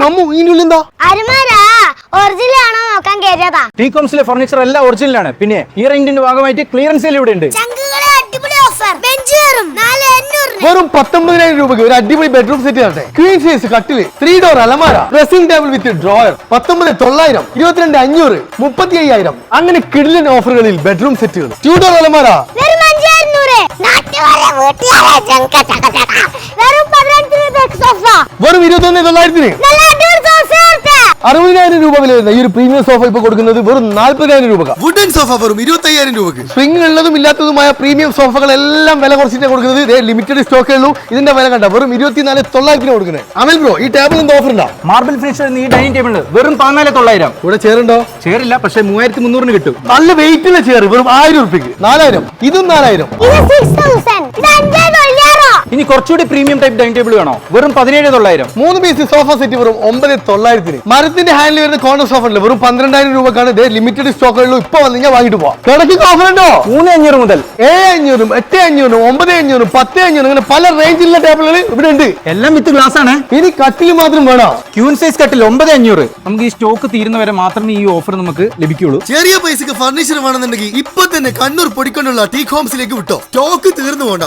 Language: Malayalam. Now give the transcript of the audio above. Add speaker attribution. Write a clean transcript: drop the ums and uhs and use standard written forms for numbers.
Speaker 1: മമ്മു ഇതിനുള്ളിൽ
Speaker 2: ഒറിജിനലാണോ നോക്കാൻ കേറിയതാ.
Speaker 3: ടീകോംസിലെ ഫർണിച്ചർ എല്ലാം ഒറിജിനലാണ്. പിന്നെ ഈ റേഞ്ചിന്റെ ഭാഗമായിട്ട് ക്ലിയറൻസ് സെയിൽ ഇവിടെ ഉണ്ട്.
Speaker 1: വെറും 19,000 രൂപയ്ക്ക് ഒരു അടിപൊളി ബെഡ്റൂം സെറ്റ് ആട്ടെ. ക്വീൻ സൈസ് കട്ടില്, 3 ഡോർ അലമാര, ഡ്രസ്സിംഗ് ടേബിൾ വിത്ത് ഡ്രോയർ. 19,900, 22,500, 35,000 അങ്ങനെ കിടിലൻ ഓഫറുകളിൽ ബെഡ്റൂം സെറ്റുകൾ. 2 ഡോർ അലമാര വെറും 21,900. 60,000 രൂപ വില വരുന്ന ഈ ഒരു പ്രീമിയം സോഫ ഇപ്പൊ കൊടുക്കുന്നത് വെറും 40,000 രൂപ. വുഡൻ സോഫ വെറും 25,000 രൂപക്ക്. സ്പ്രിംഗ് ഉള്ളതും ഇല്ലാത്തതുമായ പ്രീമിയം സോഫകളെല്ലാം വില കുറച്ചിട്ട് കൊടുക്കുന്നത്. ലിമിറ്റഡ് സ്റ്റോക്കേ ഉള്ളൂ. ഇതിന്റെ വില കണ്ട വെറും 24,900 കൊടുക്കുന്നത്. അമൽ ബ്രോ, ഈ ടേബിൾ എന്ത് ഓഫർ ഉണ്ടാ?
Speaker 3: മാർബിൾ ഫിനിഷ് ഈ ഡൈനിങ് ടേബിൾ വെറും 14,900.
Speaker 1: ഇവിടെ ചെയറുണ്ടോ?
Speaker 3: ചെയറില്ല, പക്ഷേ 3,300 കിട്ടും.
Speaker 1: നല്ല വെയിറ്റ് ഉള്ള ചെയർ വെറും 1000 രൂപയ്ക്ക്. 4,000. ഇതും 4,000.
Speaker 3: ഇനി കുറച്ചുകൂടി പ്രീമിയം ടൈപ്പ് ഡൈനിങ് ടേബിൾ വേണോ? വെറും 17,900.
Speaker 1: 3 പീസ് സോഫ സെറ്റ് വെറും 9,900. മരത്തിന്റെ ഹാൻഡിൽ വരുന്ന കോർണർ സോഫ ഉണ്ട് വെറും 12,000 രൂപക്കാണ്. ലിമിറ്റഡ് സ്റ്റോക്കേ ഉള്ളൂ. ഇപ്പൊ വന്നു കഴിഞ്ഞാൽ വാങ്ങിട്ട് പോവാം. കിടക്കിക്ക് ഓഫർ ഉണ്ടോ?
Speaker 3: 3,500 മുതൽ
Speaker 1: 7,500, 8,500, 9,500, 10,500 അങ്ങനെ പല റേഞ്ചിലുള്ള ടേബിളുകൾ ഇവിടെ ഉണ്ട്.
Speaker 3: എല്ലാം വിത്ത് ഗ്ലാസ് ആണ്.
Speaker 1: ഇനി കട്ടിൽ മാത്രം വേണോ?
Speaker 3: ക്യൂൻ സൈസ് കട്ടിൽ 9,500. നമുക്ക് ഈ സ്റ്റോക്ക് തീരുന്നവരെ മാത്രമേ ഈ ഓഫർ നമുക്ക് ലഭിക്കുള്ളൂ.
Speaker 1: ചെറിയ പൈസക്ക് ഫർണിച്ചർ വേണമെന്നുണ്ടെങ്കിൽ ഇപ്പൊ തന്നെ കണ്ണൂർ പൊടിക്കൊണ്ടുള്ള ടീകോംസിലേക്ക് വിട്ടോ. സ്റ്റോക്ക് തീർന്നു പോകണ്ട.